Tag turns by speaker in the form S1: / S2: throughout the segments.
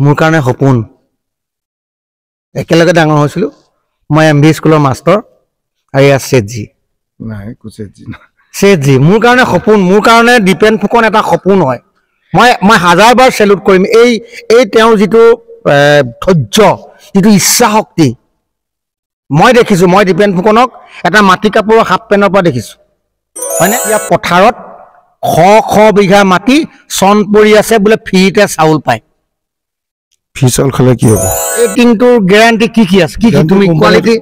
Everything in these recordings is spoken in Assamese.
S1: মোৰ কাৰণে সপোন একেলগে ডাঙৰ হৈছিলোঁ মই MV স্কুলৰ মাষ্টৰ আৰু ইয়াৰ শেঠজি
S2: নাই কুচেজি না
S1: শেঠজি মোৰ কাৰণে সপোন মোৰ কাৰণে দীপেন ফুকন এটা সপোন হয় মই হাজাৰবাৰ চেলুট কৰিম এই তেওঁৰ যিটো ধৈৰ্য যিটো ইচ্ছা শক্তি মই দেখিছোঁ মই দীপেন ফুকনক এটা মাটি কাপোৰৰ হাফ পেনৰ পৰা দেখিছোঁ হয়নে ইয়াৰ পথাৰত শ বিঘা মাটি চন পৰি আছে বোলে ফ্ৰীতে চাউল পায়
S2: ফিচাল খালে কি হ'ব
S1: এই টিংটোৰ গ্যাৰান্টি কি আছে কি তুমি কোৱালিটি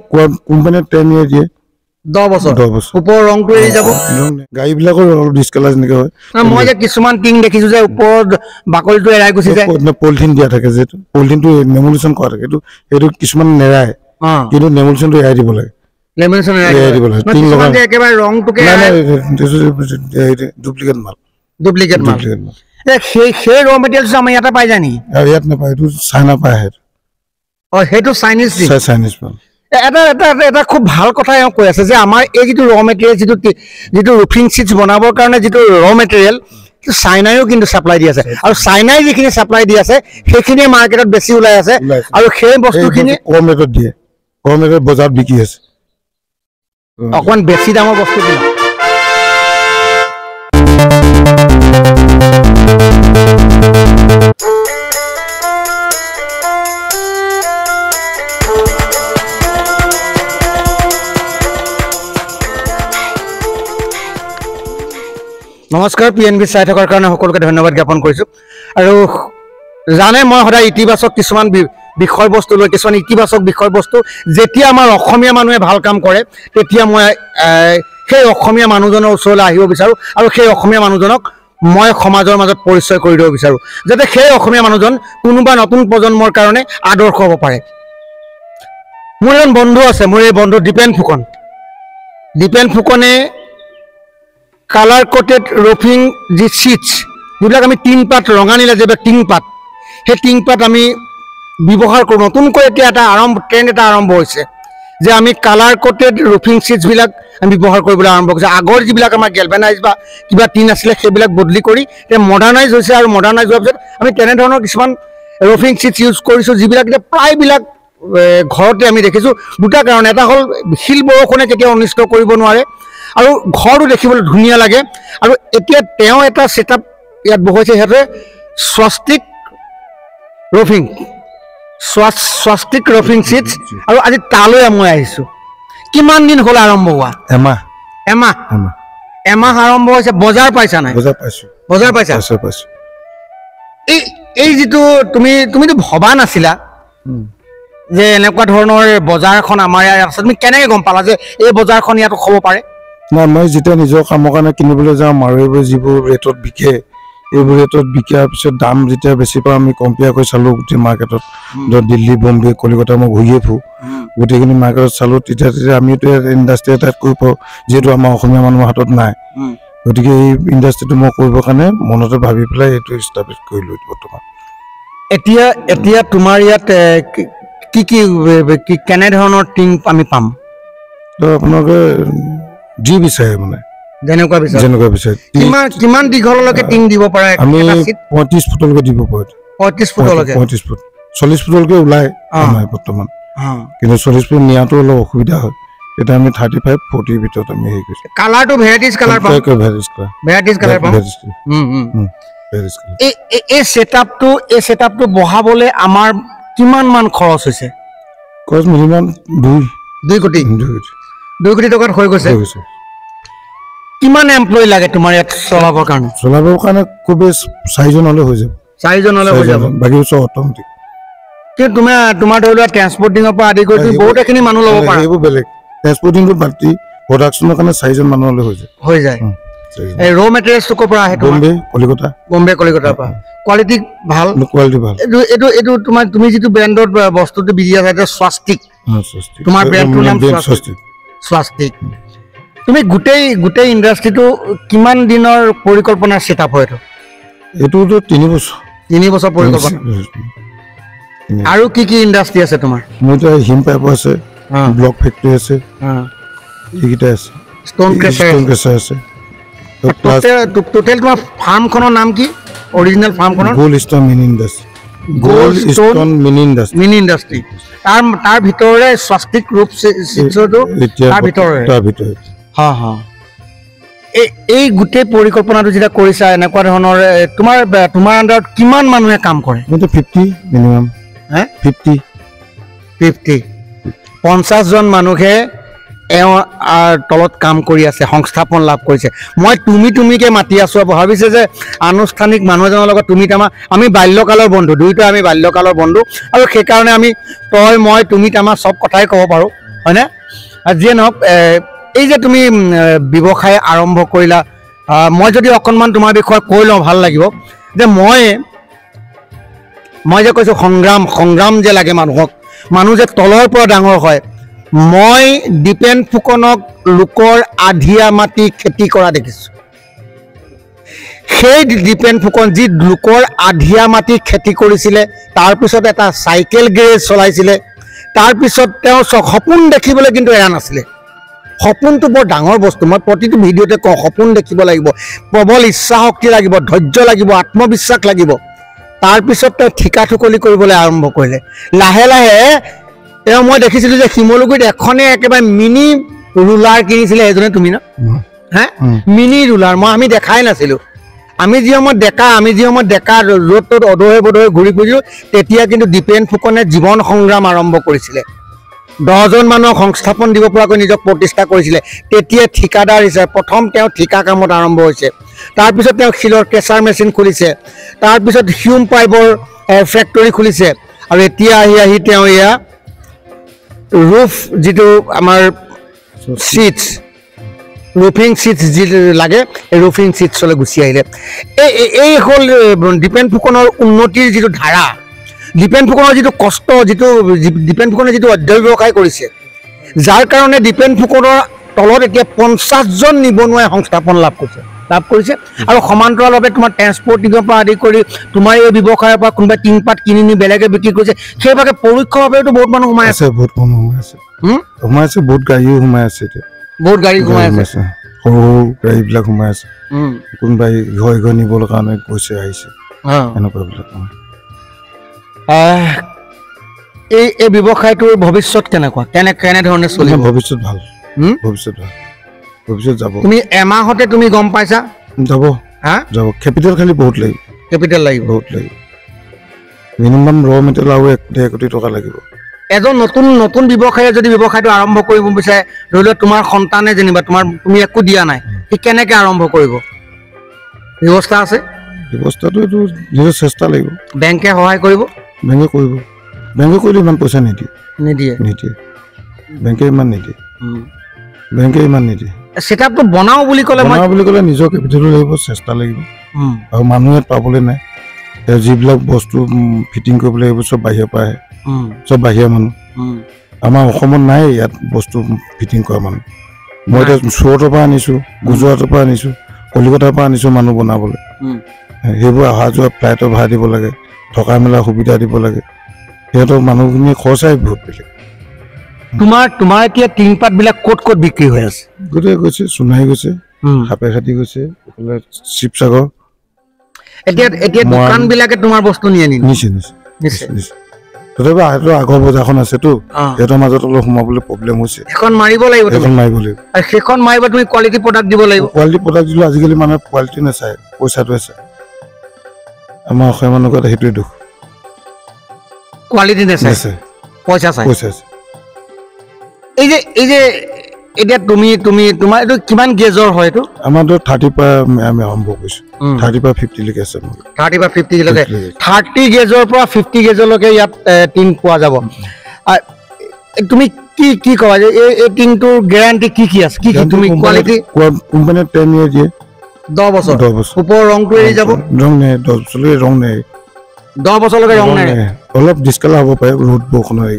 S2: কোম্পানী 10 ইয়াৰ দিয়ে
S1: 10 বছৰ ওপৰ ৰংটো এৰি যাব
S2: গাড়ীবিলাকৰ ডিসকালাৰ এনেকৈ হয়
S1: মই যে কিছুমান টিং দেখিছোঁ যে ওপৰত বাকলিটো এৰাই গুচি যায়
S2: পলিথিন দিয়া থাকে যে পলিথিনটো নেমুলেশ্যন কৰা থাকে এইটো কিছুমান নেৰায় কিন্তু নেমুলেশ্যনটো এৰাই দিব লাগে
S1: লেমিনেশ্যন এৰাই দিব লাগে টিং লগাই যে একেবাৰে ৰংটোকে ডুপ্লিকেট মাল সেই ৰ মেটেৰিয়েলছ আমাৰ ইয়াতে পাই যায় নেকি
S2: আৰু ইয়াত নাপায় এইটো চাইনা পায়
S1: সেইটো চাইনিজ
S2: মাল
S1: এটা খুব ভাল কথা এওঁ কৈ আছে যে আমাৰ এই যিটো ৰ মেটেৰিয়েল যিটো ৰুফিং চিটছ বনাবৰ কাৰণে যিটো ৰ মেটেৰিয়েল চাইনায়ো কিন্তু ছাপ্লাই দি আছে আৰু চাইনাই যিখিনি ছাপ্লাই দি আছে সেইখিনিয়ে মাৰ্কেটত বেছি ওলাই আছে আৰু সেই বস্তুখিনি
S2: কম ৰেটত দিয়ে কম ৰেটত বজাৰত বিকি আছে
S1: অকণমান বেছি দামৰ বস্তু দিয়ে নমস্কাৰ PNB চাই থকাৰ কাৰণে সকলোকে ধন্যবাদ জ্ঞাপন কৰিছোঁ আৰু জানে মই সদায় ইতিবাচক কিছুমান বিষয়বস্তু লৈ কিছুমান ইতিবাচক বিষয়বস্তু যেতিয়া আমাৰ অসমীয়া মানুহে ভাল কাম কৰে তেতিয়া মই সেই অসমীয়া মানুহজনৰ ওচৰলৈ আহিব বিচাৰোঁ আৰু সেই অসমীয়া মানুহজনক মই সমাজৰ মাজত পৰিচয় কৰি দিব বিচাৰোঁ যাতে সেই অসমীয়া মানুহজন কোনোবা নতুন প্ৰজন্মৰ কাৰণে আদৰ্শ হ'ব পাৰে মোৰ এজন বন্ধু আছে মোৰ এই বন্ধু দীপেন ফুকনে কালাৰ কোটেড ৰুফিং যি চিটছ যিবিলাক আমি টিং পাত ৰঙানীলা যিবিলাক টিং পাত সেই টিং পাত আমি ব্যৱহাৰ কৰোঁ নতুনকৈ এতিয়া ট্ৰেণ্ড এটা আৰম্ভ হৈছে যে আমি কালাৰ কোটেড ৰুফিং চিটছবিলাক আমি ব্যৱহাৰ কৰিবলৈ আৰম্ভ কৰিছোঁ আগৰ যিবিলাক আমাৰ গেলভেনাইজ বা কিবা টিন আছিলে সেইবিলাক বদলি কৰি এতিয়া মডাৰ্ণাইজ হৈছে আৰু মডাৰ্ণাইজ হোৱাৰ পিছত আমি তেনেধৰণৰ কিছুমান ৰুফিং চিটছ ইউজ কৰিছোঁ যিবিলাক এতিয়া প্ৰায়বিলাক ঘৰতে আমি দেখিছোঁ দুটা কাৰণ এটা হ'ল শিল বৰষুণে কেতিয়াও অনিষ্ট কৰিব নোৱাৰে আৰু ঘৰটো দেখিবলৈ ধুনীয়া লাগে আৰু এতিয়া তেওঁ এটা ছেটআপ ইয়াত বহুৱাইছে সিহঁতে স্বাস্তিক ৰফিং চিটছ আৰু আজি তালৈ মই আহিছোঁ কিমান দিন হ'ল আৰম্ভ হোৱা এমাহ আৰম্ভ হৈছে বজাৰ পাইছা নাই বজাৰ পাইছা এই যিটো তুমিতো ভবা নাছিলা যে এনেকুৱা ধৰণৰ বজাৰখন আমাৰ ইয়াত আছে তুমি কেনেকৈ গম পালা যে এই বজাৰখন ইয়াত হ'ব পাৰে
S2: না মই যেতিয়া নিজৰ কামৰ কাৰণে কিনিবলৈ যাওঁ আৰু এইবোৰ যিবোৰ ৰেটত বিকে এইবোৰ ৰেটত বিকাৰ পিছত দাম যেতিয়া বেছি পাওঁ আমি কম্পেয়াৰ কৰি চালোঁ গোটেই মাৰ্কেটত দিল্লী বম্বে কলিকতা মই ঘূৰিয়ে ফুৰোঁ গোটেইখিনি মাৰ্কেটত চালোঁ তেতিয়া আমিতো ইণ্ডাষ্ট্ৰি এটাত কৰিব পাৰোঁ যিহেতু আমাৰ অসমীয়া মানুহৰ হাতত নাই গতিকে এই ইণ্ডাষ্ট্ৰিটো মই কৰিবৰ কাৰণে মনতে ভাবি পেলাই এইটো ষ্টাব্লিছ কৰিলোঁ বৰ্তমান
S1: এতিয়া তোমাৰ ইয়াত কি কেনেধৰণৰ টিং আমি পাম
S2: তো আপোনালোকে যি বিচাৰে মানে যেনেকুৱা বিচাৰে
S1: কিমান দীঘললৈকে টিং দিব পাৰে
S2: আমি 35 ফুটলৈকে দিব পাৰোঁ
S1: 35 ফুটলৈকে
S2: 35 ফুট 40 ফুটলৈকে ওলায় আমাৰ বৰ্তমান কিন্তু 40 ফুট নিয়াটো অলপ অসুবিধা হয় এটা আমি 35 40 ভিতৰত আমি হেৰি কৰিছোঁ
S1: কালাৰটো ভেৰাইটিজ কালাৰ পাম এই ছেটআপটো বহাবলৈ আমাৰ কিমান মান খৰচ হৈছে
S2: খৰচ মিনিমাম 2
S1: কোটি টকাত হৈ গৈছে কিমান এমপ্লয়ী লাগে তোমাৰ ইয়াত চলাবৰ কাৰণে
S2: খুব 4জন হ'লে হৈ যাব বাকী চব অট'মেটিক
S1: কিন্তু তোমাৰ ধৰি লোৱা ট্ৰেন্সপৰ্টিঙৰ পৰা আদি কৰি বহুতখিনি মানুহ ল'ব পাৰা
S2: এইবোৰ বেলেগ ট্ৰেন্সপৰ্টিংটো বাতি প্ৰডাকশ্যনৰ কাৰণে 4জন মানুহ হ'লে হৈ যায়
S1: এই ৰ মেটেৰিয়েলছটো ক'ৰ পৰা আহে বম্বে কলিকতাৰ পৰা কোৱালিটি ভাল এইটো তুমি যিটো ব্ৰেণ্ডত বস্তুটো বিজি আছা এটা স্বাস্তিক তোমাৰ ব্ৰেণ্ডটোৰ নাম স্বাস্তিক তুমি গোটেই ইণ্ডাষ্ট্ৰিটো কিমান দিনৰ পৰিকল্পনাৰ ছেটআপ হয়
S2: এইটোতো 3 বছৰ
S1: পৰিকল্পনা আৰু কি ইণ্ডাষ্ট্ৰি আছে তোমাৰ
S2: মোৰ এতিয়া হিম পাইপ আছে ব্লক ফেক্টৰী আছে এইকেইটা আছে
S1: ষ্টন ক্ৰেচাৰ আছে টোটেল তোমাৰ ফাৰ্মখনৰ নাম কি অৰিজিনেল ফাৰ্মখনৰ
S2: gold star mini industry
S1: gold stone mini industry তাৰ ভিতৰৰে স্বাস্তিক ৰূপ চিত্ৰটো তাৰ ভিতৰৰে হা হা এই গোটেই পৰিকল্পনাটো যেতিয়া কৰিছা এনেকুৱা ধৰণৰ তোমাৰ আণ্ডাৰত কিমান মানুহে কাম কৰে
S2: 50 মিনিমাম
S1: 50 জন মানুহে তলত কাম কৰি আছে সংস্থাপন লাভ কৰিছে মই তুমিকে মাতি আছো ভাবিছে যে আনুষ্ঠানিক মানুহ এজনৰ লগত আমি বাল্যকালৰ বন্ধু দুইটা আমি বাল্যকালৰ বন্ধু আৰু সেইকাৰণে আমি মই তুমি সব কথাই ক'ব পাৰো হয়নে যিয়ে নহওক এই যে তুমি ব্যৱসায় আৰম্ভ কৰিলা মই যদি অকণমান তোমাৰ বিষয়ে কৈ লওঁ ভাল লাগিব যে মই যে কৈছোঁ সংগ্ৰাম যে লাগে মানুহ যে তলৰ পৰা ডাঙৰ হয় মই দীপেন ফুকনক লোকৰ আধিয়া মাটি খেতি কৰা দেখিছোঁ সেই দীপেন ফুকন যি লোকৰ আধিয়া মাটি খেতি কৰিছিলে তাৰপিছত এটা চাইকেল গেৰেজ চলাইছিলে তাৰপিছত তেওঁ সপোন দেখিবলৈ কিন্তু এৰা নাছিলে সপোনটো বৰ ডাঙৰ বস্তু মই প্ৰতিটো ভিডিঅ'তে কওঁ সপোন দেখিব লাগিব প্ৰবল ইচ্ছা শক্তি লাগিব ধৈৰ্য লাগিব আত্মবিশ্বাস লাগিব তাৰপিছত তেওঁ ঠিকা ঠুকলি কৰিবলৈ আৰম্ভ কৰিলে লাহে লাহে মই দেখিছিলোঁ যে শিমলুগুৰিত এখনে একেবাৰে মিনি ৰুলাৰ কিনিছিলে এজনে তুমি ন হা মিনি ৰুলাৰ আমি দেখাই নাছিলোঁ আমি যি সময়ত ডেকা য'ত ত'ত অদহে বদহে ঘূৰি ফুৰিছিলোঁ তেতিয়া কিন্তু দীপেন ফুকনে জীৱন সংগ্ৰাম আৰম্ভ কৰিছিলে 10 জন মানুহক সংস্থাপন দিব পৰাকৈ নিজক প্ৰতিষ্ঠা কৰিছিলে তেতিয়া ঠিকাদাৰ হিচাপে প্ৰথম তেওঁ ঠিকা কামত আৰম্ভ হৈছে তাৰপিছত তেওঁ শিলৰ কেঁচাৰ মেচিন খুলিছে তাৰপিছত হিউম পাইপৰ ফেক্টৰী খুলিছে আৰু এতিয়া আহি তেওঁ এয়া ৰুফ যিটো আমাৰ চিটছ ৰুফিং চিটছ যি লাগে এই ৰুফিং চিটছলৈ গুচি আহিলে এই হ'ল দীপেন ফুকনৰ উন্নতিৰ যিটো ধাৰা দীপেন ফুকনৰ যিটো কষ্ট দীপেন ফুকনে যিটো অধ্যয় ব্যৱসায় কৰিছে যাৰ কাৰণে দীপেন ফুকনৰ তলত এতিয়া 50 জন নিবনুৱাই সংস্থাপন লাভ কৰিছে আৰু সমান্তৰালভাৱে তোমাৰ ট্ৰেন্সপৰ্টিঙৰ পৰা আদি কৰি তোমাৰ এই ব্যৱসায়ৰ পৰা কোনোবাই টিংপাত কিনি নি বেলেগে বিক্ৰী কৰিছে সেইভাগে পৰোক্ষভাৱেতো বহুত মানুহ সোমাই আছে
S2: বহুত গাড়ীও সোমাই আছে
S1: বহুত গাড়ী সোমাই আছে
S2: সৰু গাড়ীবিলাক সোমাই আছে কোনোবাই ঘৰ নিবলৈ কাৰণে গৈছে আহিছে এনেকুৱাবিলাক
S1: এই ব্যৱসায়টোৰ ভৱিষ্যত কেনেধৰণে চলিব
S2: ভৱিষ্যত ভাল ভৱিষ্যত যাব
S1: তুমি এমাহতে তুমি গম পাইছা
S2: যাব কেপিটেল খালি বহুত লাগিব বহুত লাগিব মিনিমাম ৰ মেটেৰিয়েল আৰু 1.5 কোটি টকা লাগিব
S1: এজন নতুন ব্যৱসায়ীয়ে যদি ব্যৱসায়টো আৰম্ভ কৰিব বিচাৰে ধৰি লওক তোমাৰ সন্তানে যেনিবা তুমি একো দিয়া নাই সি কেনেকৈ আৰম্ভ কৰিব ব্যৱস্থা আছে
S2: ব্যৱস্থাটো এইটো নিজৰ চেষ্টা লাগিব
S1: বেংকে সহায় কৰিব
S2: বেংকে কৰিলে ইমান পইচা নিদিয়ে বেংকে ইমান নিদিয়ে
S1: ছেটআপটো বনাও বুলি ক'লে
S2: নিজৰ কেপিটেলো লাগিব চেষ্টা লাগিব আৰু মানুহ ইয়াত পাবলৈ নাই যিবিলাক বস্তু ফিটিং কৰিবলৈ লাগিব চব বাহিৰৰ পৰা আহে চব বাহিৰা মানুহ আমাৰ অসমত নাই ইয়াত বস্তু ফিটিং কৰা মানুহ মই এতিয়া চুৰটৰ পৰা আনিছোঁ গুজৰাটৰ পৰা আনিছোঁ কলিকতাৰ পৰা আনিছোঁ মানুহ বনাবলৈ সেইবোৰ অহা যোৱা ফ্লাইটৰ ভাড়া দিব লাগে থকা মেলা সুবিধা দিব লাগে সিহঁতৰ মানুহখিনিয়ে খৰচাই বহুত বেলেগ
S1: তোমাৰ এতিয়া টিংপাতবিলাক ক'ত বিক্ৰী হৈ আছে
S2: গোটেই গৈছে সোণাৰী গৈছে সাপেখাতি গৈছে এইফালে শিৱসাগৰ
S1: এতিয়া দোকানবিলাকে তোমাৰ বস্তু
S2: নিছে তথাপি আগৰ বজাৰখন আছেতো সিহঁতৰ মাজত অলপ সোমাবলৈ প্ৰব্লেম হৈছে
S1: সেইখন মাৰিব লাগিব সেইখন মাৰিব তুমি কোৱালিটি প্ৰডাক্ট দিব লাগিব
S2: কোৱালিটি প্ৰডাক্ট দিলে আজিকালি মানুহে কোৱালিটি নাচায় পইচাটোৱে চায় আমাৰ অসমীয়া মানুহৰ সেইটোৱে দুখ
S1: কোৱালিটি নাচায় পইচা চায় এই যে এতিয়া তোমাৰ এইটো কিমান গেজৰ হয় এইটো
S2: আমাৰতো 30 পৰা আমি আৰম্ভ কৰিছোঁ 30 পৰা 50 লৈকে আছে
S1: 30 পৰা 50 লৈকে 30 গেজৰ পৰা 50 গেজলৈকে ইয়াত টিং পোৱা যাব তুমি কি ক'বা যে এই টিংটোৰ গেৰাণ্টি কি আছে কি তুমি কোৱালিটি
S2: কোম্পানীয়ে 10 ইয়াৰ দিয়ে
S1: 10 বছৰ ওপৰ ৰংটো এৰি যাব
S2: ৰং নাই 10 বছৰলৈকে ৰং নাই
S1: 10 বছৰলৈকে ৰং নাই
S2: অলপ ডিসকালাৰ হ'ব পাৰে ৰ'দ বৰষুণ হয়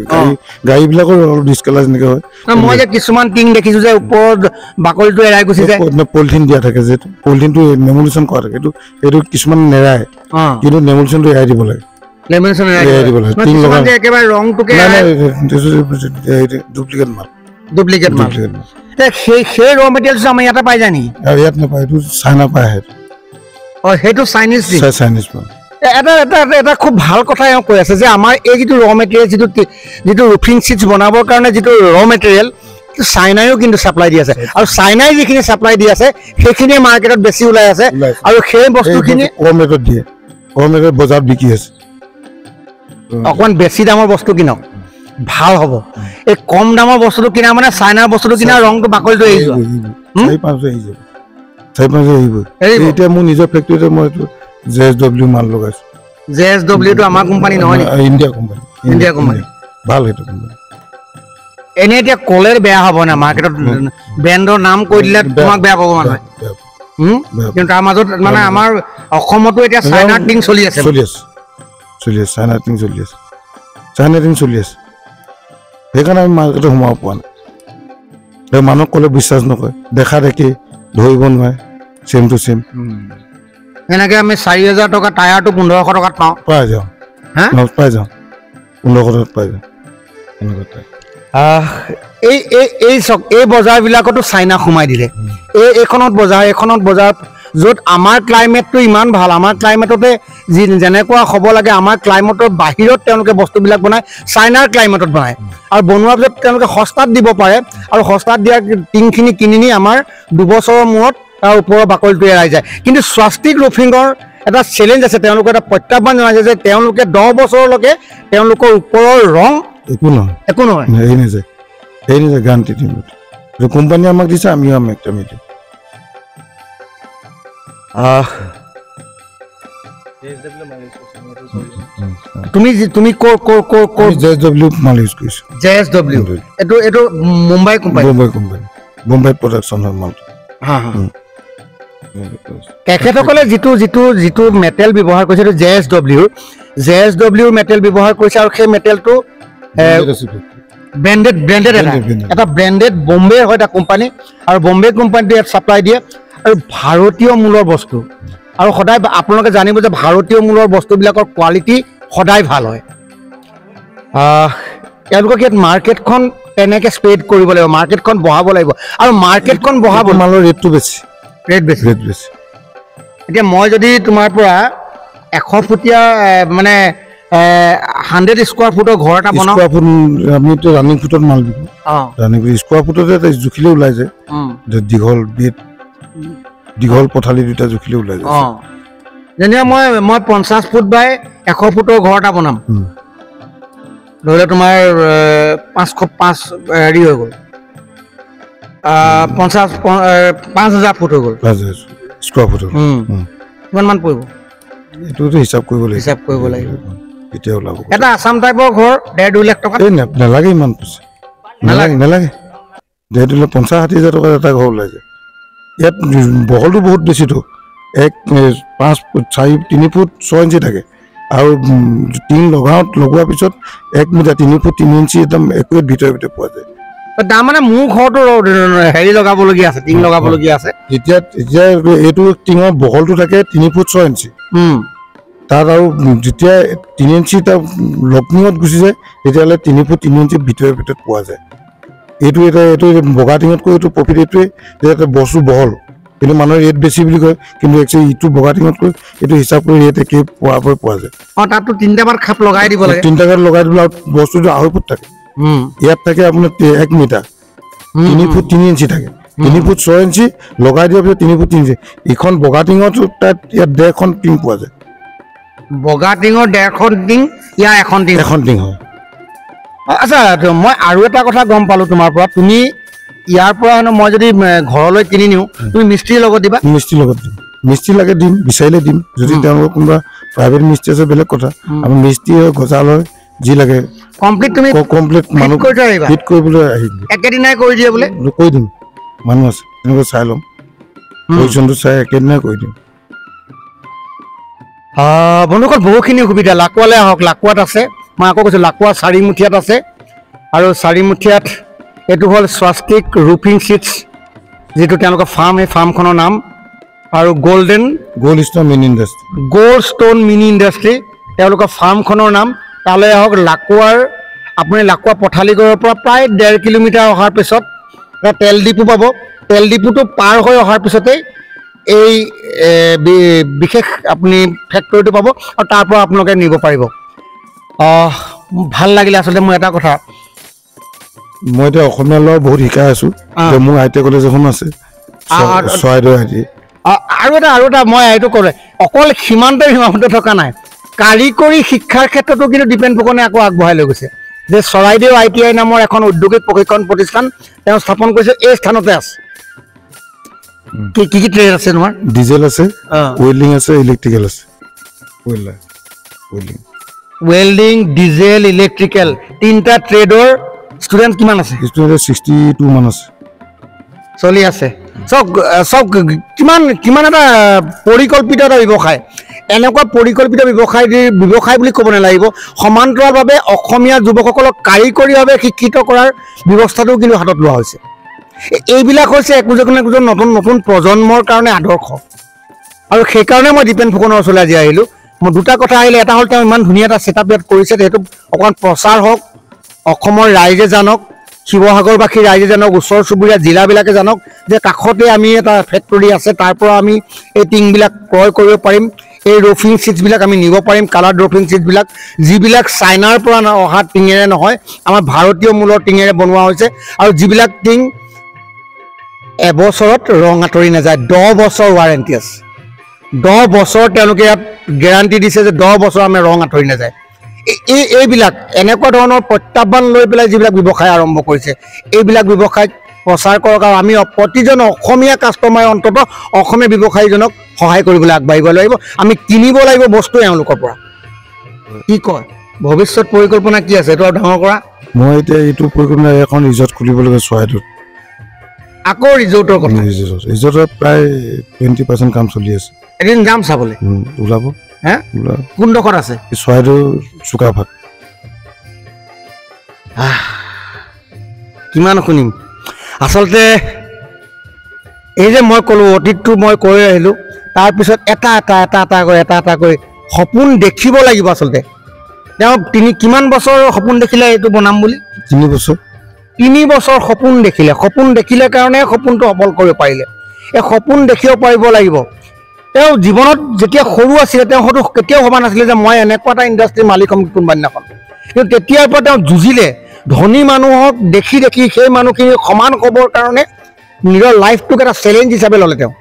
S2: গাড়ীবিলাকৰ অলপ ডিসকালাৰ যেনেকৈ হয়
S1: মই যে কিছুমান টিং দেখিছোঁ যে ওপৰত বাকলিটো এৰাই গুচি যায়
S2: পলিথিন দিয়া থাকে যে পলিথিনটো নেমুলেশ্যন কৰা থাকে এইটো কিছুমান নেৰায় কিন্তু নেমুলেশ্যনটো এৰাই দিব লাগে
S1: একেবাৰে ৰংটোকে ডুপ্লিকেট মাল সেই ৰ মেটেৰিয়েলছ আমাৰ ইয়াতে পাই যায় নেকি
S2: ইয়াত নাপায় এইটো চাইনা পাই আহে
S1: সেইটো চাইনিজ
S2: চাইনিজ
S1: এটা এটা এটা খুব ভাল কথা এওঁ কৈ আছে যে আমাৰ এই যিটো ৰ মেটেৰিয়েল যিটো ৰুফিং চিটছ বনাবৰ কাৰণে যিটো ৰ মেটেৰিয়েল চাইনায়ো কিন্তু ছাপ্লাই দি আছে আৰু চাইনাই যিখিনি ছাপ্লাই দি আছে সেইখিনিয়ে মাৰ্কেটত বেছি ওলাই আছে আৰু সেই বস্তুখিনি
S2: কম ৰেটত দিয়ে কম ৰেটত বজাৰত বিকি আছে
S1: অকণমান বেছি দামৰ বস্তু কিনক ভাল হ'ব এই কম দামৰ বস্তুটো কিনা মানে চাইনাৰ বস্তুটো কিনা ৰংটো বাকলিটো এৰি যোৱা
S2: 4-5 আহিব এতিয়া মোৰ নিজৰ ফেক্টৰীতে মই JSW মাল লগাইছো
S1: JSW টো আমাৰ কোম্পানী নহয় ইণ্ডিয়া কোম্পানী
S2: ভাল সেইটো কোম্পানী
S1: এনে এতিয়া কলেৰ বেয়া হ'ব না মাৰ্কেটত ব্ৰেণ্ডৰ নাম কৈ দিলে তোমাক বেয়া পাব মানুহে কিন্তু তাৰ মাজত মানে আমাৰ অসমতো এতিয়া চাইনাৰ টিং চলি আছে
S2: চাইনাৰ টিং চলি আছে সেইকাৰণে আমি মাৰ্কেটত সোমাব পৰা নাই মানুহক ক'লে বিশ্বাস নকৰে দেখা দেখি ধৰিব নোৱাৰে চেম টু চেম
S1: এনেকৈ আমি 4,000 টকা টায়াৰটো 1,500 টকাত পাওঁ
S2: পাই যাওঁ 1,500 টকাত পাই যাওঁ এনেকুৱা
S1: এই বজাৰবিলাকতো চাইনা সোমাই দিলে এইখনত বজাৰ য'ত আমাৰ ক্লাইমেটটো ইমান ভাল আমাৰ ক্লাইমেটতে যেনেকুৱা হ'ব লাগে আমাৰ ক্লাইমেটৰ বাহিৰত তেওঁলোকে বস্তুবিলাক বনায় চাইনাৰ ক্লাইমেটত বনায় আৰু বনোৱাৰ পিছত তেওঁলোকে সস্তাত দিব পাৰে আৰু সস্তাত দিয়া টিংখিনি কিনি নি আমাৰ 2 বছৰৰ মূৰত তাৰ ওপৰৰ বাকলিটো এৰাই যায় কিন্তু স্বাস্তিক ৰুফিঙৰ এটা চেলেঞ্জ আছে তেওঁলোকে এটা প্ৰত্যাহ্বান জনাইছে যে তেওঁলোকে 10 বছৰলৈকে তেওঁলোকৰ ওপৰৰ ৰং একো নহয়
S2: এই নাযায় গাৰাণ্টি দিম কোম্পানী আমাক দিছে আমিও আমাক দিম
S1: তুমি
S2: JSW মাল ইউজ কৰিছো
S1: JSW এইটো মুম্বাই কোম্পানী
S2: মুম্বাই প্ৰডাকশ্যন হয় মালটো
S1: তেখেতসকলে যিটো মেটেল ব্যৱহাৰ কৰিছে এইটো JSW মেটেল ব্যৱহাৰ কৰিছে আৰু সেই মেটেলটো ব্ৰেণ্ডেড এটা ব্ৰেণ্ডেড বম্বে হয় এটা কোম্পানী আৰু বম্বে কোম্পানীটো ইয়াত ছাপ্লাই দিয়ে আৰু ভাৰতীয় মূলৰ বস্তু আৰু সদায় আপোনালোকে জানিব যে ভাৰতীয় মূলৰ বস্তুবিলাকৰ কোৱালিটি সদায় ভাল হয় তেওঁলোকক ইয়াত মাৰ্কেটখন তেনেকৈ স্প্ৰেড কৰিব লাগিব মাৰ্কেটখন বঢ়াব লাগিব আৰু মাৰ্কেটখন বঢ়াব
S2: মালৰ ৰেটটো বেছি
S1: এতিয়া মই যদি তোমাৰ পৰা 100 ফুটীয়া মানে 100 স্কোৱাৰ ফুটৰ ঘৰ এটা বনাওঁ
S2: আমিতো ৰানিং ফুটত মাল বিকো ৰানিং স্কোৱাৰ ফুটতে জুখিলে ওলাই যায় দীঘল পথালি দুটা জুখিলে ওলাই যায়
S1: যেনে মই 50 ফুট বাই 100 ফুটৰ ঘৰ এটা বনাম ধৰি লওক তোমাৰ 505 হেৰি হৈ গ'ল 5,000 ফুট হৈ গ'ল
S2: স্কোৱাৰ ফুটত
S1: কিমান মান পৰিব
S2: এইটোতো হিচাপ কৰিব
S1: লাগিব
S2: এতিয়া ওলাব
S1: এটা আছাম টাইপৰ ঘৰ 1.5-2 লাখ টকা
S2: নালাগে ইমান পইচা নালাগে 1.5-2 লাখ 50-60 হাজাৰ টকা এটা ঘৰ ওলাই যায় ইয়াত বহলটো বহুত বেছিতো 3 ফুট 6 ইঞ্চি থাকে আৰু টিং লগোৱাৰ পিছত 1 মিটাৰ 3 ফুট 3 ইঞ্চি একদম একুৰেট ভিতৰে পোৱা যায়
S1: তাৰ মানে মোৰ ঘৰটো হেৰি লগাবলগীয়া আছে টিং লগাবলগীয়া আছে
S2: এতিয়া এইটো টিঙৰ বহলটো থাকে 3 ফুট 6 ইঞ্চি তাত আৰু যেতিয়া 3 ইঞ্চি তাৰ লকনিঙত গুচি যায় তেতিয়াহ'লে 3 ফুট 3 ইঞ্চি ভিতৰত পোৱা যায় এইটো বগা টিঙতকৈ এইটো প্ৰফিট এইটোৱে যে এটা বস্তু বহল কিন্তু মানুহৰ ৰেট বেছি বুলি কয় কিন্তু একচুৱেলি ইটো বগা টিঙতকৈ এইটো হিচাপ কৰি ৰেট একে পোৱা যায়
S1: তাততো 3টা বাৰ খাপ লগাই দিব লাগে
S2: 3টা খাপ লগাই দিলে বস্তুটো 2.5 ফুট থাকে ইয়াত থাকে আপোনাৰ 1 মিটাৰ 3 ফুট 3 ইঞ্চি থাকে 3 ফুট 6 ইঞ্চি লগাই দিয়াৰ পিছত 3 ফুট 3 ইঞ্চি এইখন বগা টিঙতো তাত ইয়াত 1.5খন টিং পোৱা যায়
S1: বগা টিঙৰ 1.5খন টিং ইয়াৰ এখন টিং
S2: হয়
S1: আচ্ছা মই আৰু এটা কথা গম পালোঁ তোমাৰ পৰা তুমি ইয়াৰ পৰা মই যদি ঘৰলৈ কিনি নিওঁ তুমি মিস্ত্ৰীৰ লগত দিবা
S2: মিস্ত্ৰী লাগে দিম বিচাৰিলে দিম যদি তেওঁলোকৰ কোনোবা প্ৰাইভেট মিস্ত্ৰী আছে বেলেগ কথা আমি মিস্ত্ৰী হয় গজাল হয় যি লাগে কমপ্লিট মানুহ ফিট কৰিবলৈ আহিম
S1: একেদিনাই কৰি দিয়ে বোলে
S2: কৈ দিম মানুহ আছে তেনেকৈ চাই ল'ম পজিশ্যনটো চাই একেদিনাই কৰি দিম
S1: বন্ধুসকল বহুখিনি সুবিধা লাকুৱালৈ আহক লাকুৱাত আছে মই আকৌ কৈছোঁ লাকুৱা 4 মুঠিয়াত আছে আৰু 4 মুঠিয়াত এইটো হ'ল স্বাস্তিক ৰুফিং চিটছ যিটো তেওঁলোকৰ ফাৰ্ম এই ফাৰ্মখনৰ নাম আৰু গ'ল্ড ষ্টোন মিনি ইণ্ডাষ্ট্ৰী তেওঁলোকৰ ফাৰ্মখনৰ নাম তালৈ আহক আপুনি লাকুৱা পথালিগড়ৰ পৰা প্ৰায় 1.5 কিলোমিটাৰ অহাৰ পিছত এটা তেল ডিপু পাব তেল ডিপুটো পাৰ হৈ অহাৰ পিছতেই এই বিশেষ আপুনি ফেক্টৰীটো পাব আৰু তাৰ পৰা আপোনালোকে নিব পাৰিব ভাল লাগিলে আচলতে মোৰ এটা কথা
S2: মই এতিয়া অসমীয়া ল'ৰা বহুত শিকাই আছোঁ মোৰ আইটি কলেজ এখন আছে চৰাইদেউ আইটি
S1: আৰু এটা মই এইটো ক'লে অকল সীমান্ত থকা নাই কাৰিকৰী শিক্ষাৰ ক্ষেত্ৰতো কিন্তু দীপেন ফুকনে আকৌ আগবঢ়াই লৈ গৈছে যে চৰাইদেউ ITI নামৰ এখন ঔদ্যোগিক প্ৰশিক্ষণ প্ৰতিষ্ঠান তেওঁ স্থাপন কৰিছে এই স্থানতে আছে কি ট্ৰেড আছে তোমাৰ
S2: ডিজেল আছে ৱেল্ডিং আছে ইলেক্ট্ৰিকেল আছে
S1: ৱেল্ডিং ডিজেল ইলেক্ট্ৰিকেল তিনিটা ট্ৰেডৰ ষ্টুডেণ্ট কিমান আছে
S2: ষ্টুডেণ্ট 62 মান আছে
S1: চলি আছে চব কিমান এটা পৰিকল্পিত এটা ব্যৱসায় এনেকুৱা পৰিকল্পিত ব্যৱসায় বুলি ক'ব নালাগিব সমান্তৰালভাৱে অসমীয়া যুৱকসকলক কাৰিকৰীভাৱে শিক্ষিত কৰাৰ ব্যৱস্থাটো কিন্তু হাতত লোৱা হৈছে এইবিলাক হৈছে একোজন নতুন প্ৰজন্মৰ কাৰণে আদৰ্শ আৰু সেইকাৰণে মই দীপেন ফুকনৰ ওচৰলৈ আজি আহিলোঁ মোৰ দুটা কথা আহিলে এটা হ'ল তেওঁ ইমান ধুনীয়া এটা ছেটআপ ইয়াত কৰিছে সেইটো অকণমান প্ৰচাৰ হওক অসমৰ ৰাইজে জানক শিৱসাগৰবাসী ৰাইজে জানক ওচৰ চুবুৰীয়া জিলাবিলাকে জানক যে কাষতে আমি এটা ফেক্টৰী আছে তাৰ পৰা আমি এই টিংবিলাক ক্ৰয় কৰিব পাৰিম এই ৰফিং চিটছবিলাক আমি নিব পাৰিম কালাৰ ৰফিং চিটছবিলাক যিবিলাক চাইনাৰ পৰা অহা টিঙেৰে নহয় আমাৰ ভাৰতীয় মূলৰ টিঙেৰে বনোৱা হৈছে আৰু যিবিলাক টিং এবছৰত ৰং আঁতৰি নাযায় 10 বছৰ ৱাৰেণ্টি আছে 10 বছৰ তেওঁলোকে ইয়াত গেৰাণ্টি দিছে যে 10 বছৰ আমাৰ ৰং আঁতৰি নাযায় এইবিলাক এনেকুৱা ধৰণৰ প্ৰত্যাহ্বান লৈ পেলাই যিবিলাক ব্যৱসায় আৰম্ভ কৰিছে এইবিলাক ব্যৱসায়ক প্ৰচাৰ কৰক আৰু আমি প্ৰতিজন অসমীয়া কাষ্টমাৰে অন্ততঃ অসমীয়া ব্যৱসায়ীজনক সহায় কৰিবলৈ আগবাঢ়িব লাগিব আমি কিনিব লাগিব বস্তু এওঁলোকৰ পৰা কি কয় ভৱিষ্যত পৰিকল্পনা কি আছে এইটো আৰু ডাঙৰ কৰা
S2: মই এতিয়া এইটো পৰিকল্পনা এখন ৰিজৰ্ট খুলিব লাগে চৰাইদেউত
S1: আকৌ ৰিজৰ্টৰ কথা
S2: ৰিজৰ্টৰ প্ৰায় 20% কাম চলি আছে
S1: এদিন যাম চাবলৈ
S2: ওলাব
S1: হে কোনডোখৰত আছে
S2: চৰাইদেউ চুকাফাত
S1: কিমান শুনিম আচলতে এই যে মই ক'লোঁ অতীতটো মই কৈ আহিলোঁ তাৰপিছত এটা কৰি সপোন দেখিব লাগিব আচলতে তেওঁ কিমান বছৰ সপোন দেখিলে এইটো বনাম বুলি
S2: 3 বছৰ
S1: 3 বছৰ সপোন দেখিলে কাৰণে সপোনটো সফল কৰিব পাৰিলে এই সপোন দেখিব পাৰিব লাগিব তেওঁ জীৱনত যেতিয়া সৰু আছিলে তেওঁ হয়তো কেতিয়াও ভবা নাছিলে যে মই এনেকুৱা এটা ইণ্ডাষ্ট্ৰীৰ মালিক হ'ম কোনোবা দিনাখন কিন্তু তেতিয়াৰ পৰা তেওঁ যুঁজিলে ধনী মানুহক দেখি সেই মানুহখিনি সমান হ'বৰ কাৰণে নিজৰ লাইফটোক এটা চেলেঞ্জ হিচাপে ল'লে তেওঁ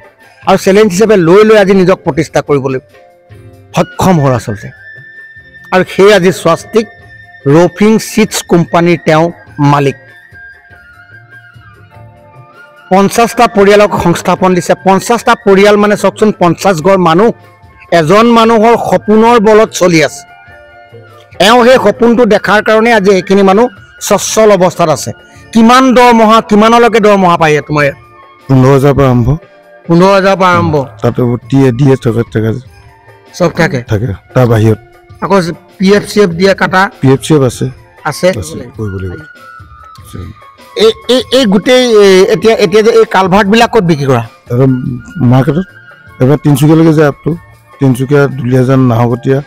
S1: আৰু চেলেঞ্জ হিচাপে লৈ আজি নিজক প্ৰতিষ্ঠা কৰিবলৈ সক্ষম হ'ল আচলতে আৰু সেই আজি স্বাস্তিক ৰফিং চিটছ কোম্পানীৰ তেওঁ মালিক 50টা পৰিয়ালক সংস্থাপন দিছে 50টা পৰিয়াল মানে চাওকচোন 50 ঘৰ মানুহ এজন মানুহৰ সপোনৰ বলত চলি আছে এওঁ সেই সপোনটো দেখাৰ কাৰণে আজি এইখিনি মানুহ সচ্ছল অৱস্থাত আছে কিমান দৰমহা কিমানলৈকে দৰমহা পায় তোমাৰ
S2: 15,000 পৰা আৰম্ভ
S1: 15,000 পৰা আৰম্ভ
S2: তাতে দিয়ে থাকে
S1: সব থাকে
S2: তাৰ বাহিৰত
S1: আকৌ PF দিয়ে কাটা
S2: PF আছে
S1: কৰিব লাগিব এই গোটেই এতিয়া যে এই কালভাৰ্টবিলাক ক'ত বিক্ৰী কৰা
S2: মাৰ্কেটত এবাৰ তিনিচুকীয়ালৈকে যায় আপটো তিনিচুকীয়া দুলীয়াজান নাহকটীয়া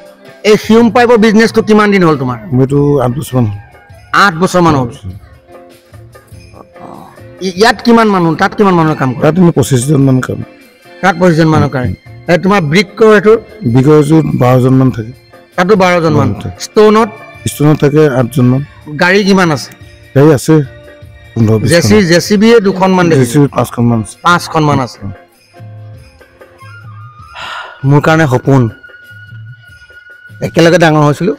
S1: এই হিউম পাইপৰ বিজনেছটো কিমান দিন হ'ল তোমাৰ
S2: মইতো 8 বছৰমান
S1: 8 বছৰমান হ'ল ইয়াত কিমান মানুহ তাত কিমান মানুহৰ কাম কৰে
S2: তাত 25 জন মান কাম
S1: তাত 25 জন মানুহ কৰে তোমাৰ ব্ৰিকৰ এইটো 12
S2: জন মান থাকে
S1: তাতো 12 জন মান ষ্ট'নত
S2: থাকে 8 জন মান
S1: গাড়ী কিমান আছে
S2: গাড়ী আছে
S1: জেচিবি দুখনমান দেখিছোঁ 5খনমান আছে মোৰ কাৰণে সপোন একেলগে ডাঙৰ হৈছিলোঁ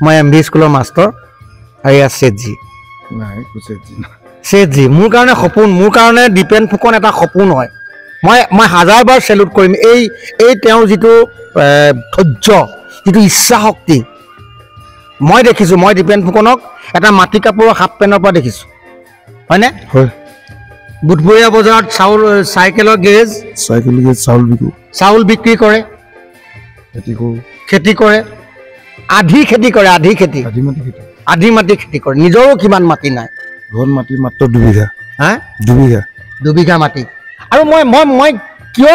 S1: মই MV স্কুলৰ মাষ্টৰ আৰু ইয়াত শেঠজি মোৰ কাৰণে সপোন মোৰ কাৰণে দীপেন ফুকন এটা সপোন হয় মই হাজাৰবাৰ চেলুট কৰিম এই তেওঁৰ যিটো ধৈৰ্য যিটো ইচ্ছা শক্তি মই দেখিছোঁ মই দীপেন ফুকনক এটা মাটি কাপোৰৰ হাফ পেণ্টৰ পৰা দেখিছোঁ হয়নে
S2: হয়
S1: বুধবৰীয়া বজাৰত চাইকেলৰ গেৰেজ চাউল বিক্ৰী কৰে খেতি কৰে আধি মাটি খেতি কৰে নিজৰো কিমান মাটি নাই
S2: ঘৰত মাটি মাত্ৰ 2
S1: বিঘা মাটি আৰু মই কিয়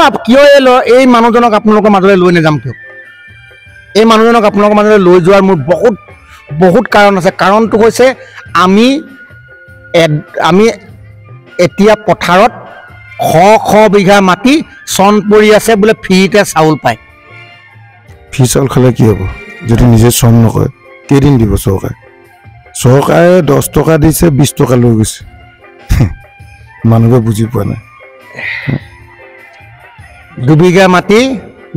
S1: এই মানুহজনক আপোনালোকৰ মাজলৈ লৈ নাযাম কিয় এই মানুহজনক আপোনালোকৰ মাজলৈ লৈ যোৱাৰ মোৰ বহুত কাৰণ আছে কাৰণটো হৈছে আমি এতিয়া পথাৰত শ বিঘা মাটি চন পৰি আছে বোলে ফ্ৰীতে চাউল পায়
S2: ফি চাউল খালে কি হ'ব যদি নিজে শ্ৰম নকৰে কেইদিন দিব চৰকাৰে চৰকাৰে 10 টকা দিছে 20 টকা লৈ গৈছে মানুহে বুজি পোৱা নাই
S1: 2 বিঘা মাটি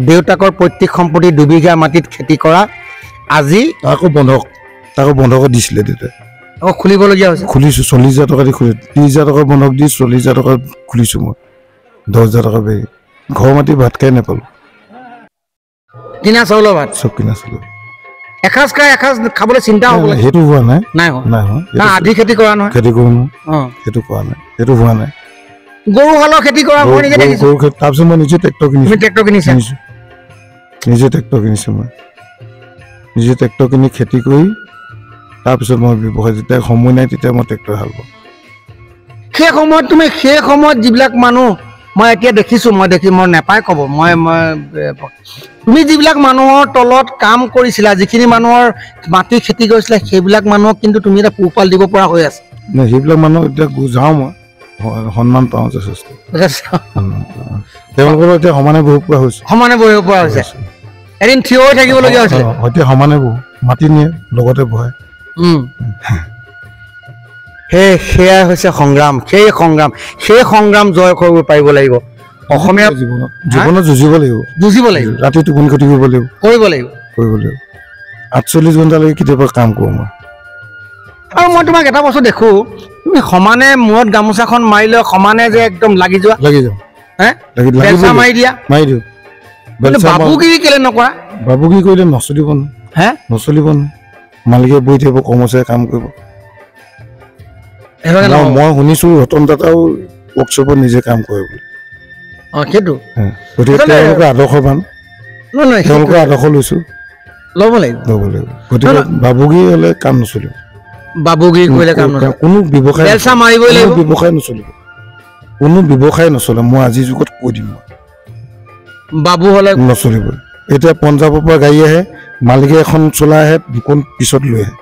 S1: দেউতাকৰ পৈতৃক সম্পত্তি 2 বিঘা মাটিত খেতি কৰা আজি
S2: তাকো বন্ধকত দিছিলে দেউতাই
S1: খুলিবলগীয়া হৈছে
S2: খুলিছোঁ 40,000 টকা দি খুলি 30,000 টকা বন্ধক দি 40,000 টকা খুলিছোঁ মই 10,000 টকা বেৰি ঘৰ মাটি ভাত খাই নাপালোঁ
S1: কিনা চাউলৰ ভাত
S2: চব কিনা চাউল
S1: এসাঁজ খাই এসাঁজ খাবলৈ চিন্তা হ'ব
S2: সেইটো হোৱা নাই
S1: নাই হোৱা আধি খেতি কৰা নহয়
S2: খেতি কৰোঁ সেইটো কৰা নাই সেইটো হোৱা নাই
S1: গৰু হালৰ খেতি কৰা মই নিজে দেখিছোঁ
S2: তাৰপিছত মই নিজে ট্ৰেক্টৰ কিনিছোঁ নিজে ট্ৰেক্টৰ কিনিছোঁ মই নিজে ট্ৰেক্টৰ কিনি খেতি কৰি তাৰপিছত মই ব্যৱসায় যেতিয়া সময় নাই তেতিয়া মই ট্ৰেক্টৰ হাল বাওঁ
S1: সেই সময়ত যিবিলাক মানুহ মই এতিয়া দেখিছোঁ মই নেপাই ক'ব তুমি যিবিলাক মানুহৰ তলত কাম কৰিছিলা যিখিনি মানুহৰ মাটি খেতি কৰিছিলা সেইবিলাক মানুহক কিন্তু তুমি এটা পোহপাল দিব পৰা হৈ আছে
S2: সেইবিলাক মানুহ এতিয়া যাওঁ মই সন্মান পাওঁ যথেষ্ট তেওঁলোকৰ এতিয়া সমানে বহিব পৰা হৈছে এদিন থিয় হৈ থাকিবলগীয়া হৈছিলে এতিয়া সমানে বহু মাতি নিয়ে লগতে বহায়
S1: সেয়া হৈছে সংগ্ৰাম সেই সংগ্ৰাম জয় কৰিব পাৰিব লাগিব অসমীয়া
S2: জীৱনত যুঁজিব লাগিব ৰাতি টোপনি ক্ষতি কৰিব লাগিব 48 ঘণ্টালৈকে কেতিয়াবা কাম কৰোঁ মই
S1: আৰু মই তোমাক এটা বস্তু দেখোঁ তুমি সমানে মূৰত গামোচাখন মাৰি লৈ সমানে যে একদম লাগি যাওঁ মাৰি দিওঁ বাবুগিৰি কেলে নকৰা
S2: বাবুগিৰি কৰিলে নচলিব নহয় মালিকে বহি থাকিব কৰ্মচাৰীয়ে কাম কৰিব মই শুনিছোঁ ৰতন টাটাও ৱৰ্কশ্বপত নিজে কাম কৰে বুলি
S1: সেইটো
S2: গতিকে তেওঁলোকৰ আদৰ্শবান তেওঁলোকৰ আদৰ্শ লৈছোঁ
S1: ল'ব লাগিব
S2: গতিকে বাবুগিৰি হ'লে কাম নচলিব
S1: বাবুগিৰি কৰিলে কাম নচলিব
S2: কোনো ব্যৱসায় নচলে মই আজিৰ যুগত কৈ দিম
S1: বাবু হ'লে
S2: নচলিব এতিয়া পঞ্জাৱৰ পৰা গাড়ী আহে মালিকে এখন চলাই আহে দুখন পিছত লৈ আহে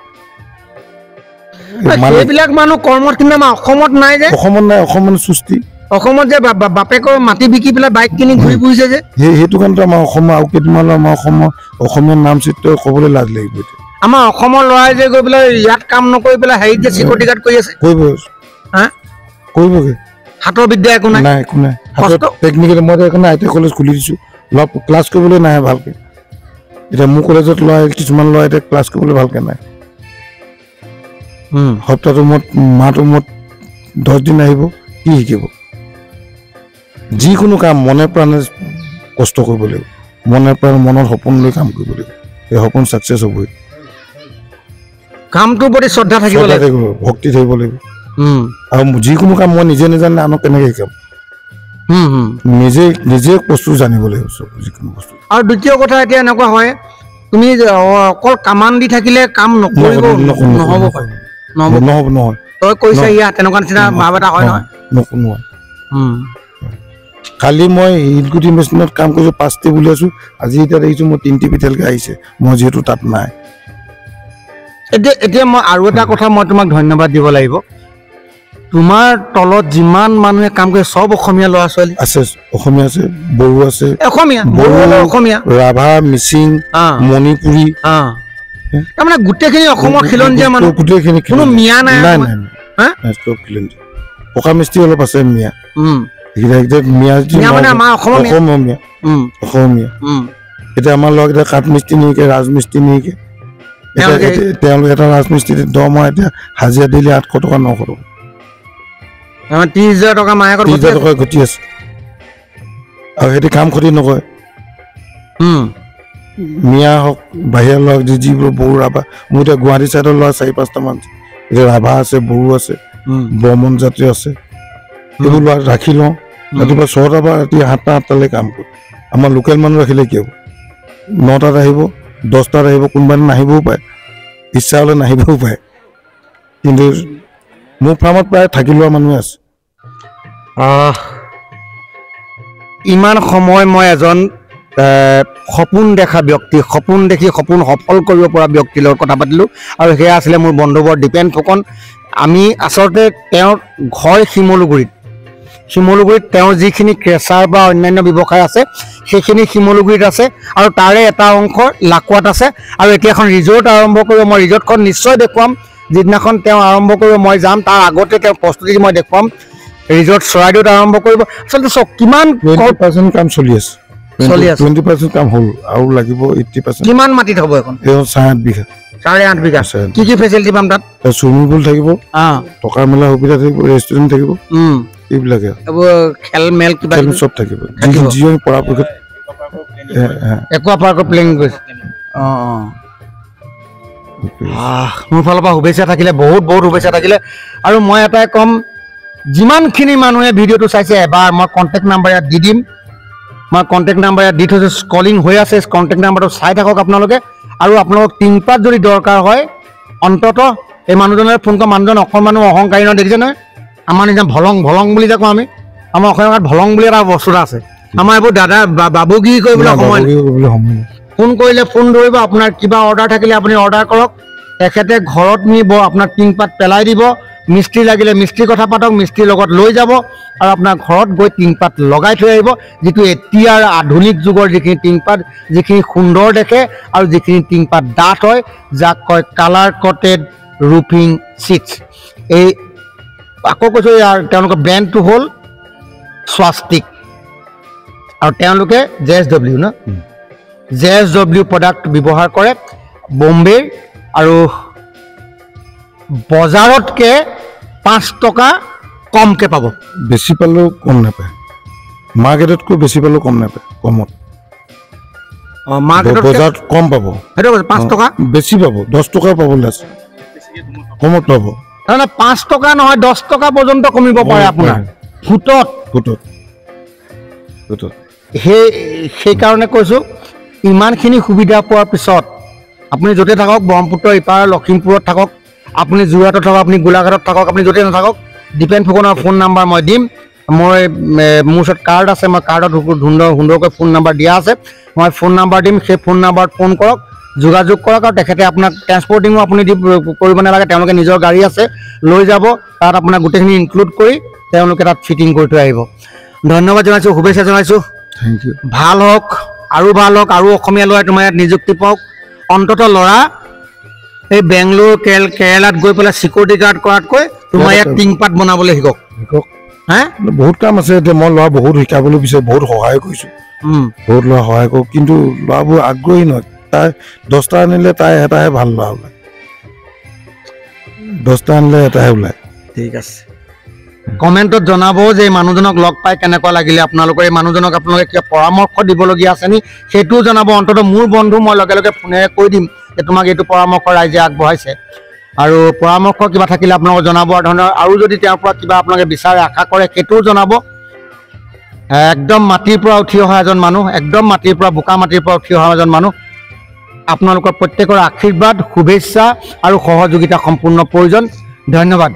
S1: সেইবিলাক মানুহ কৰ্মত কিন্তু আমাৰ অসমত নাই
S2: অসমত সুস্থি
S1: অসমত যে বাপেকৰ মাটি বিকি পেলাই বাইক কিনি ঘূৰি ফুৰিছে যে
S2: সেইটো কাৰণেতো আমাৰ অসমৰ আৰু কেইটামান আমাৰ অসমীয়া নাম চিত্ৰ ক'বলৈ লাজ লাগিব এতিয়া
S1: আমাৰ অসমৰ ল'ৰাই যে গৈ পেলাই ইয়াত কাম নকৰি পেলাই হেৰিত যে চিকিউৰিটি গাৰ্ড কৰি আছে
S2: কৰিবগৈ
S1: হাতৰ বিদ্যা একো নাই
S2: টেকনিকেল মই সেইকাৰণে আই টি কলেজ খুলি দিছোঁ ল'ৰা ক্লাছ কৰিবলৈ নাহে ভালকৈ এতিয়া মোৰ কলেজত ল'ৰা কিছুমান ল'ৰা এতিয়া ক্লাছ কৰিবলৈ ভালকৈ নাই সপ্তাহটোৰ মূৰত মাহটোৰ মূৰত 10 দিন আহিব কি শিকিব যিকোনো কাম মনে প্ৰাণে কষ্ট কৰিব লাগিব মনৰ সপোন লৈ কাম কৰিব লাগিব এই সপোন ছাকচেছ হ'বই
S1: কামটোৰ প্ৰতি শ্ৰদ্ধা থাকিব লাগিব
S2: ভক্তি থাকিব লাগিব আৰু যিকোনো কাম মই নিজে নাজানে আনক কেনেকৈ শিকাম নিজে বস্তু জানিব লাগিব যিকোনো বস্তু
S1: আৰু দ্বিতীয় কথা এতিয়া এনেকুৱা হয় তুমি অকল কামান দি থাকিলে কাম নকৰিব নহ'ব
S2: নহয়
S1: তই কৈছা ইয়াত তেনেকুৱা নিচিনা ভাৱ এটা হয় নহয়
S2: কালি মই শিলগুটি মেচিনত কাম কৰিছোঁ 5টি বুলি আছোঁ আজি এতিয়া দেখিছোঁ মই 3টি পিঠেলকৈ আহিছে মই যিহেতু তাত নাই
S1: এতিয়া মই আৰু এটা কথা মই তোমাক ধন্যবাদ দিব লাগিব তোমাৰ তলত যিমান মানুহে কাম কৰে চব অসমীয়া ল'ৰা ছোৱালী
S2: আছে অসমীয়া আছে বড়ো আছে
S1: অসমীয়া
S2: ৰাভা মিচিং মণিপুৰী
S1: তাৰমানে গোটেইখিনি অসমৰ খিলঞ্জীয়া মানুহ
S2: গোটেইখিনি
S1: কোনো মিয়া নাই
S2: চব খিলঞ্জীয়া পকা মিস্ত্ৰী অলপ আছে মিয়া অসমীয়া এতিয়া আমাৰ ল'ৰাকেইটা কাঠ মিস্ত্ৰী নিকে ৰাজমিস্ত্ৰী নিকে তেওঁলোকে এটা ৰাজমিস্ত্ৰী দৰমহা এতিয়া হাজিৰা দিলে 800 টকা 900 টকা
S1: 30,000 টকা মাহেকত
S2: 30,000 টকা ঘটি আছে আৰু সিহঁতে কাম ক্ষতি নকৰে মিয়া হওক বাহিৰা ল'ৰা যিবোৰ বড়ো ৰাভা মোৰ এতিয়া গুৱাহাটী চাইডৰ ল'ৰা 4-5টা মান এতিয়া ৰাভা আছে বড়ো আছে ব্ৰাহ্মণ জাতি আছে এইবোৰ ল'ৰা ৰাখি লওঁ ৰাতিপুৱা 6টাৰ পৰা ৰাতি 7টা-8টালৈ কাম কৰোঁ আমাৰ লোকেল মানুহ ৰাখিলে কি হ'ব 9টাত আহিব 10টাত আহিব কোনোবা নাহিবও পাৰে ইচ্ছা হ'লে নাহিবও পাৰে কিন্তু মোৰ ফাৰ্মত প্ৰায় থাকি লোৱা মানুহে আছে
S1: ইমান সময় মই এজন সপোন দেখা ব্যক্তি সপোন দেখি সপোন সফল কৰিব পৰা ব্যক্তিৰ লগত কথা পাতিলোঁ আৰু সেয়া আছিলে মোৰ বন্ধুবৰ দীপেন ফুকন আমি আচলতে তেওঁৰ ঘৰ শিমলুগুৰিত শিমলুগুৰিত তেওঁৰ যিখিনি ক্ৰেচাৰ বা অন্যান্য ব্যৱসায় আছে সেইখিনি শিমলুগুৰিত আছে আৰু তাৰে এটা অংশ লাকুৱাত আছে আৰু এতিয়া এখন ৰিজৰ্ট আৰম্ভ কৰিব মই ৰিজৰ্টখন নিশ্চয় দেখুৱাম যিদিনাখন তেওঁ আৰম্ভ কৰিব মই যাম তাৰ আগতে তেওঁ প্ৰস্তুতি মই দেখুৱাম ৰিজৰ্ট চৰাইদেউত আৰম্ভ কৰিব আচলতে চক কিমান
S2: 20% কাম চলি আছে
S1: চলি আছে
S2: 20% কাম হ'ল আৰু লাগিব 80%
S1: কিমান মাটিত হ'ব এখন
S2: এই 7 বিঘা
S1: 8.5 বিঘা কি ফেচিলিটি পাম তাত
S2: চুইমিং পুল থাকিব টকা মেলা সুবিধা থাকিব ৰেষ্টুৰেণ্ট থাকিব এইবিলাকে
S1: খেল মেল কিবা
S2: চব থাকিব যি পৰাপক্ষত
S1: একোৱা পাৰ্কৰ প্লেনিং কৰিছে মোৰ ফালৰ পৰা শুভেচ্ছা থাকিলে বহুত বহুত শুভেচ্ছা থাকিলে আৰু মই এটাই ক'ম যিমানখিনি মানুহে ভিডিঅ'টো চাইছে এবাৰ মই কণ্টেক্ট নাম্বাৰ ইয়াত দি দিম মই কণ্টেক্ট নাম্বাৰ ইয়াত দি থৈছোঁ স্কলিং হৈ আছে কণ্টেক্ট নাম্বাৰটো চাই থাকক আপোনালোকে আৰু আপোনালোকক টিংপাত যদি দৰকাৰ হয় অন্ততঃ এই মানুহজনে ফোন কৰা মানুহজন অকণমানো অহংকাৰী নহয় দেখিছে নহয় আমাৰ নিচিনা ভলং বুলি যে কওঁ আমি আমাৰ অসমীয়াত ভলং বুলি এটা বস্তু এটা আছে আমাৰ এইবোৰ দাদা বাবুগিৰি কৰিবলৈ সময় ফোন কৰিলে ফোন ধৰিব আপোনাৰ কিবা অৰ্ডাৰ থাকিলে আপুনি অৰ্ডাৰ কৰক তেখেতে ঘৰত নিব আপোনাৰ টিংপাত পেলাই দিব মিস্ত্ৰী লাগিলে মিস্ত্ৰীৰ কথা পাতক মিস্ত্ৰীৰ লগত লৈ যাব আৰু আপোনাৰ ঘৰত গৈ টিংপাত লগাই থৈ আহিব যিটো এতিয়াৰ আধুনিক যুগৰ যিখিনি টিংপাত যিখিনি সুন্দৰ দেখে আৰু যিখিনি টিংপাত ডাঠ হয় যাক কয় কালাৰ কটেড ৰুফিং চিটছ এই আকৌ কৈছোঁ ইয়াৰ তেওঁলোকৰ ব্ৰেণ্ডটো হ'ল স্বাস্তিক আৰু তেওঁলোকে JSW ন JSW প্ৰডাক্ট ব্যৱহাৰ কৰে বম্বেৰ আৰু বজাৰতকৈ 5 টকা কমকৈ পাব
S2: বেছি পালেও কম নাপায় মাৰ্কেটতকৈ বেছি পালেও কম নাপায় কমত বজাৰত কম পাব
S1: সেইটো 5 টকা
S2: বেছি পাব 10 টকা পাবলৈ আছে কমত পাব
S1: তাৰমানে 5 টকা নহয় 10 টকা পৰ্যন্ত কমিব পাৰে আপোনাৰ ফুটত সেইকাৰণে কৈছোঁ ইমানখিনি সুবিধা পোৱাৰ পিছত আপুনি য'তে থাকক ব্ৰহ্মপুত্ৰৰ ইপাৰ লখিমপুৰত থাকক আপুনি যোৰহাটত থাকক আপুনি গোলাঘাটত থাকক আপুনি য'তে নাথাকক দীপেন ফুকনৰ ফোন নাম্বাৰ মই দিম মোৰ ওচৰত কাৰ্ড আছে মই কাৰ্ডত সুন্দৰকৈ ফোন নাম্বাৰ দিয়া আছে মই ফোন নাম্বাৰ দিম সেই ফোন নাম্বাৰত ফোন কৰক যোগাযোগ কৰক আৰু তেখেতে আপোনাক ট্ৰেন্সপৰ্টিঙো আপুনি কৰিব নালাগে তেওঁলোকে নিজৰ গাড়ী আছে লৈ যাব তাত আপোনাক গোটেইখিনি ইনক্লুড কৰি তেওঁলোকে তাত ফিটিং কৰি থৈ আহিব ধন্যবাদ জনাইছোঁ শুভেচ্ছা জনাইছোঁ
S2: থেংক ইউ
S1: ভাল হওক আৰু অসমীয়া ল'ৰাই তোমাৰ ইয়াত নিযুক্তি পাওক অন্ততঃ ল'ৰা এই বেংগলোৰ কেৰেলাত গৈ পেলাই চিকিউৰিটি গাৰ্ড কৰাতকৈ তোমাৰ ইয়াত টিংপাত বনাবলৈ শিকক হে
S2: বহুত কাম আছে এতিয়া মই ল'ৰা বহুত শিকাবলৈ বিচাৰোঁ বহুত সহায় কৰিছোঁ বহুত ল'ৰা সহায় কৰোঁ কিন্তু ল'ৰাবোৰ আগ্ৰহী নহয় তাই 10টা আনিলে তাই এটাহে ভাল ল'ৰা ওলায় 10টা আনিলে এটাহে ওলায়
S1: ঠিক আছে কমেণ্টত জনাব যে এই মানুহজনক লগ পাই কেনেকুৱা লাগিলে আপোনালোকৰ এই মানুহজনক আপোনালোকে কিবা পৰামৰ্শ দিবলগীয়া আছে নি সেইটোও জনাব অন্ততঃ মোৰ বন্ধু মই লগে লগে ফোনেৰে কৈ দিম যে তোমাক এইটো পৰামৰ্শ ৰাইজে আগবঢ়াইছে আৰু পৰামৰ্শ কিবা থাকিলে আপোনালোকক জনাব আৰু যদি তেওঁৰ পৰা কিবা আপোনালোকে বিচাৰে আশা কৰে সেইটোও জনাব একদম মাটিৰ পৰা উঠি অহা এজন মানুহ একদম মাটিৰ পৰা বোকা মাটিৰ পৰা উঠি অহা এজন মানুহ আপোনালোকৰ প্ৰত্যেকৰ আশীৰ্বাদ শুভেচ্ছা আৰু সহযোগিতা সম্পূৰ্ণ প্ৰয়োজন ধন্যবাদ